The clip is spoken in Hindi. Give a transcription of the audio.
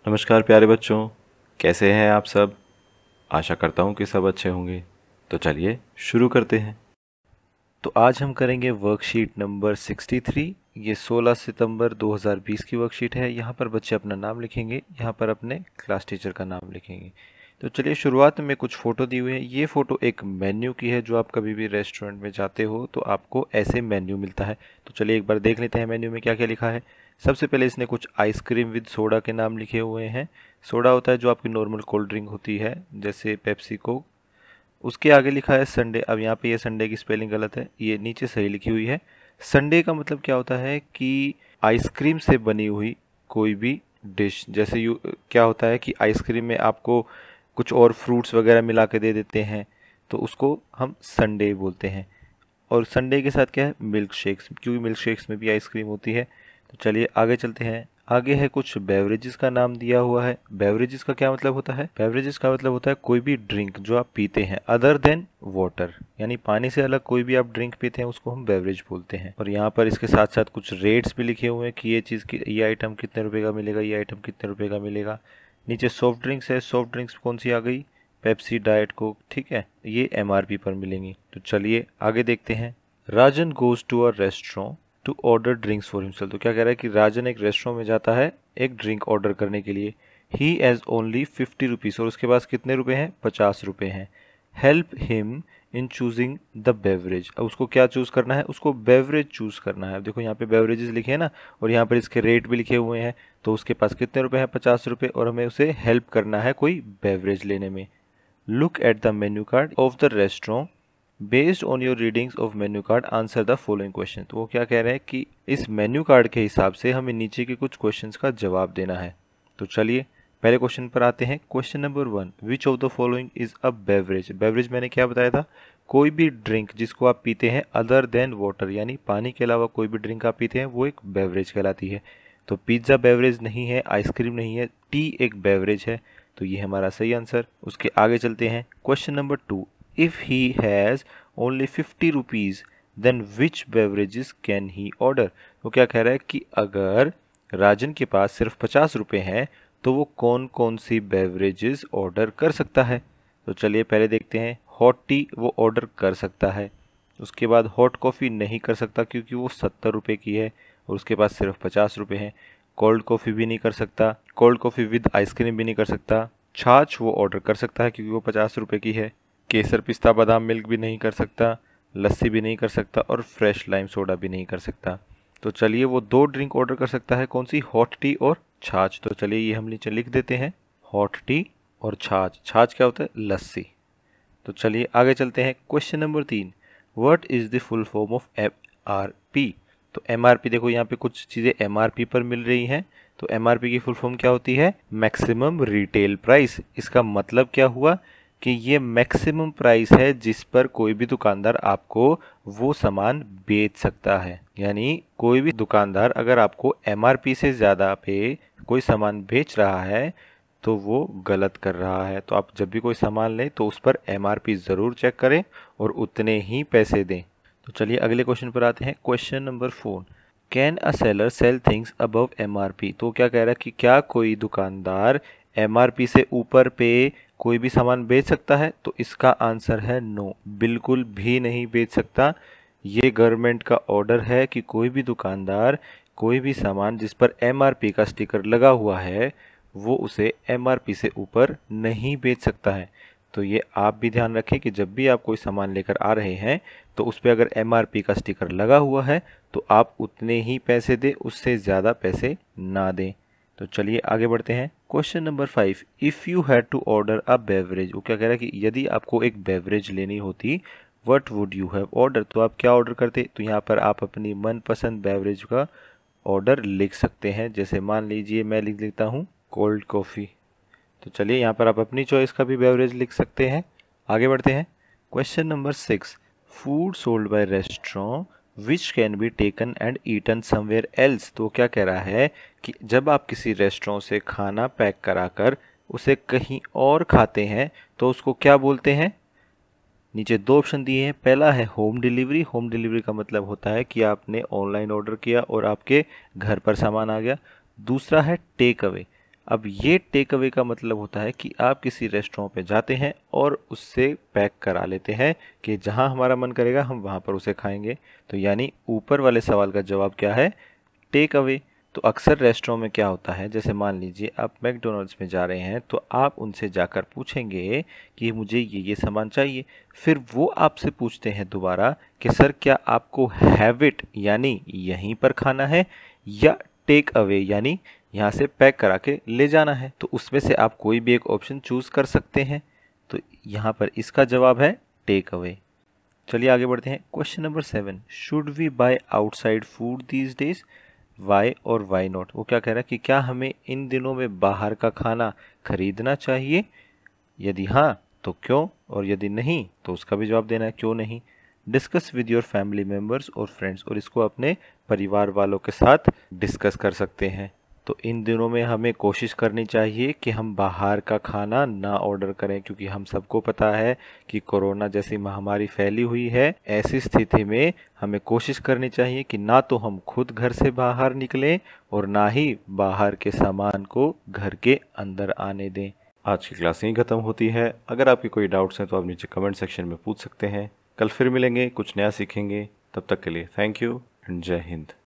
नमस्कार प्यारे बच्चों, कैसे हैं आप सब। आशा करता हूँ कि सब अच्छे होंगे। तो चलिए शुरू करते हैं। तो आज हम करेंगे वर्कशीट नंबर 63। ये 16 सितंबर 2020 की वर्कशीट है। यहाँ पर बच्चे अपना नाम लिखेंगे, यहाँ पर अपने क्लास टीचर का नाम लिखेंगे। तो चलिए, शुरुआत में कुछ फ़ोटो दी हुई है। ये फ़ोटो एक मेन्यू की है। जो आप कभी भी रेस्टोरेंट में जाते हो तो आपको ऐसे मेन्यू मिलता है। तो चलिए एक बार देख लेते हैं मेन्यू में क्या क्या लिखा है। सबसे पहले इसने कुछ आइसक्रीम विद सोडा के नाम लिखे हुए हैं। सोडा होता है जो आपकी नॉर्मल कोल्ड ड्रिंक होती है, जैसे पेप्सी कोक। उसके आगे लिखा है संडे। अब यहाँ पे ये संडे की स्पेलिंग गलत है, ये नीचे सही लिखी हुई है। संडे का मतलब क्या होता है कि आइसक्रीम से बनी हुई कोई भी डिश। जैसे क्या होता है कि आइसक्रीम में आपको कुछ और फ्रूट्स वगैरह मिला के दे देते हैं, तो उसको हम संडे बोलते हैं। और संडे के साथ क्या है, मिल्क शेक्स, क्योंकि मिल्क शेक्स में भी आइसक्रीम होती है। तो चलिए आगे चलते हैं। आगे है कुछ बेवरेजेस का नाम दिया हुआ है। बेवरेजेस का क्या मतलब होता है? बेवरेजेस का मतलब होता है कोई भी ड्रिंक जो आप पीते हैं अदर देन वाटर, यानी पानी से अलग कोई भी आप ड्रिंक पीते हैं उसको हम बेवरेज बोलते हैं। और यहाँ पर इसके साथ साथ कुछ रेट्स भी लिखे हुए हैं कि ये चीज़ की, ये आइटम कितने रुपए का मिलेगा, ये आइटम कितने रुपए का मिलेगा। नीचे सॉफ्ट ड्रिंक्स है। सॉफ्ट ड्रिंक्स कौन सी आ गई? पेप्सी, डाइट कोक, ठीक है, ये एमआरपी पर मिलेंगी। तो चलिए आगे देखते हैं। Rajan goes to a restaurant to order drinks for himself. तो क्या कह रहा है कि राजन एक रेस्टोरेंट में जाता है एक ड्रिंक ऑर्डर करने के लिए। ही हैज़ ओनली 50 रुपीज़, और उसके पास कितने रुपए हैं? 50 रुपए हैं। Help him in choosing the beverage. अब उसको क्या चूज करना है? उसको बेवरेज चूज करना है। देखो यहाँ पे बेवरेजेस लिखे हैं ना, और यहाँ पर इसके रेट भी लिखे हुए हैं। तो उसके पास कितने रुपए हैं? 50 रुपए, और हमें उसे हेल्प करना है कोई बेवरेज लेने में। Look at the menu card of the restaurant, based on your readings of menu card answer the following question. तो वो क्या कह रहे हैं कि इस मेन्यू कार्ड के हिसाब से हमें नीचे के कुछ क्वेश्चंस का जवाब देना है। तो चलिए पहले क्वेश्चन पर आते हैं। Question number 1, which of the following is a beverage. Beverage मैंने क्या बताया था? कोई भी ड्रिंक जिसको आप पीते हैं अदर देन वाटर, यानी पानी के अलावा कोई भी ड्रिंक आप पीते हैं वो एक बेवरेज कहलाती है। तो पिज्ज़ा बेवरेज नहीं है, आइसक्रीम नहीं है, टी एक बेवरेज है। तो ये हमारा सही आंसर। उसके आगे चलते हैं। Question number 2, if he has only 50 rupees then which beverages can he order. वो क्या कह रहा है कि अगर राजन के पास सिर्फ 50 रुपये हैं तो वो कौन कौन सी बेवरेजेस ऑर्डर कर सकता है। तो चलिए पहले देखते हैं। हॉट टी वो ऑर्डर कर सकता है। उसके बाद हॉट कॉफ़ी नहीं कर सकता क्योंकि वो 70 रुपये की है और उसके पास सिर्फ 50 रुपये हैं। कोल्ड कॉफ़ी भी नहीं कर सकता, कोल्ड कॉफ़ी विद आइसक्रीम भी नहीं कर सकता। छाछ वो ऑर्डर कर सकता है क्योंकि वो 50 रुपये की है। केसर पिस्ता बादाम मिल्क भी नहीं कर सकता, लस्सी भी नहीं कर सकता, और फ्रेश लाइम सोडा भी नहीं कर सकता। तो चलिए वो दो ड्रिंक ऑर्डर कर सकता है, कौन सी? हॉट टी और छाछ। तो चलिए ये हम नीचे लिख देते हैं, हॉट टी और छाछ। छाछ क्या होता है? लस्सी। तो चलिए आगे चलते हैं। Question number 3, what is the full form of MRP. तो एमआरपी, देखो यहाँ पे कुछ चीज़ें एमआरपी पर मिल रही हैं। तो एमआरपी की फुल फॉर्म क्या होती है? Maximum retail price. इसका मतलब क्या हुआ कि ये मैक्सिमम प्राइस है जिस पर कोई भी दुकानदार आपको वो सामान बेच सकता है। यानी कोई भी दुकानदार अगर आपको एमआरपी से ज़्यादा पे कोई सामान बेच रहा है तो वो गलत कर रहा है। तो आप जब भी कोई सामान लें तो उस पर एमआरपी ज़रूर चेक करें और उतने ही पैसे दें। तो चलिए अगले क्वेश्चन पर आते हैं। Question number 4, can a seller sell things above MRP. तो क्या कह रहा है कि क्या कोई दुकानदार एमआरपी से ऊपर पे कोई भी सामान बेच सकता है? तो इसका आंसर है नो, बिल्कुल भी नहीं बेच सकता। ये गवर्नमेंट का ऑर्डर है कि कोई भी दुकानदार कोई भी सामान जिस पर एमआरपी का स्टिकर लगा हुआ है वो उसे एमआरपी से ऊपर नहीं बेच सकता है। तो ये आप भी ध्यान रखें कि जब भी आप कोई सामान लेकर आ रहे हैं तो उस पर अगर एमआरपी का स्टिकर लगा हुआ है तो आप उतने ही पैसे दें, उससे ज़्यादा पैसे ना दें। तो चलिए आगे बढ़ते हैं। Question number 5, if you had to order a beverage. वो क्या कह रहा है कि यदि आपको एक बेवरेज लेनी होती, what would you have order. तो आप क्या ऑर्डर करते? तो यहाँ पर आप अपनी मनपसंद बेवरेज का ऑर्डर लिख सकते हैं। जैसे मान लीजिए मैं लिख लेता हूँ कोल्ड कॉफ़ी। तो चलिए यहाँ पर आप अपनी चॉइस का भी बेवरेज लिख सकते हैं। आगे बढ़ते हैं। Question number 6, food sold by restaurant which can be taken and eaten somewhere else. तो क्या कह रहा है कि जब आप किसी रेस्टोरेंट से खाना पैक कराकर उसे कहीं और खाते हैं तो उसको क्या बोलते हैं? नीचे दो ऑप्शन दिए हैं। पहला है होम डिलीवरी। होम डिलीवरी का मतलब होता है कि आपने ऑनलाइन ऑर्डर किया और आपके घर पर सामान आ गया। दूसरा है टेक अवे। अब ये टेक अवे का मतलब होता है कि आप किसी रेस्टोरेंट पे जाते हैं और उससे पैक करा लेते हैं कि जहां हमारा मन करेगा हम वहां पर उसे खाएंगे। तो यानी ऊपर वाले सवाल का जवाब क्या है? Take away. तो अक्सर रेस्टोरेंट में क्या होता है, जैसे मान लीजिए आप मैकडोनल्ड्स में जा रहे हैं तो आप उनसे जाकर पूछेंगे कि मुझे ये सामान चाहिए। फिर वो आपसे पूछते हैं दोबारा कि सर क्या आपको हैव इट यानी यहीं पर खाना है या टेक अवे यानी यहाँ से पैक करा के ले जाना है। तो उसमें से आप कोई भी एक ऑप्शन चूज कर सकते हैं। तो यहाँ पर इसका जवाब है टेक अवे। चलिए आगे बढ़ते हैं। Question number 7, should we buy outside food these days? Why और वाई नॉट? वो क्या कह रहा है कि क्या हमें इन दिनों में बाहर का खाना खरीदना चाहिए? यदि हाँ तो क्यों, और यदि नहीं तो उसका भी जवाब देना है क्यों नहीं। Discuss with your family members और फ्रेंड्स, और इसको अपने परिवार वालों के साथ डिस्कस कर सकते हैं। तो इन दिनों में हमें कोशिश करनी चाहिए कि हम बाहर का खाना ना ऑर्डर करें, क्योंकि हम सबको पता है कि कोरोना जैसी महामारी फैली हुई है। ऐसी स्थिति में हमें कोशिश करनी चाहिए कि ना तो हम खुद घर से बाहर निकलें और ना ही बाहर के सामान को घर के अंदर आने दें। आज की क्लास यहीं खत्म होती है। अगर आपके कोई डाउट्स हैं तो आप नीचे कमेंट सेक्शन में पूछ सकते हैं। कल फिर मिलेंगे, कुछ नया सीखेंगे। तब तक के लिए थैंक यू एंड जय हिंद।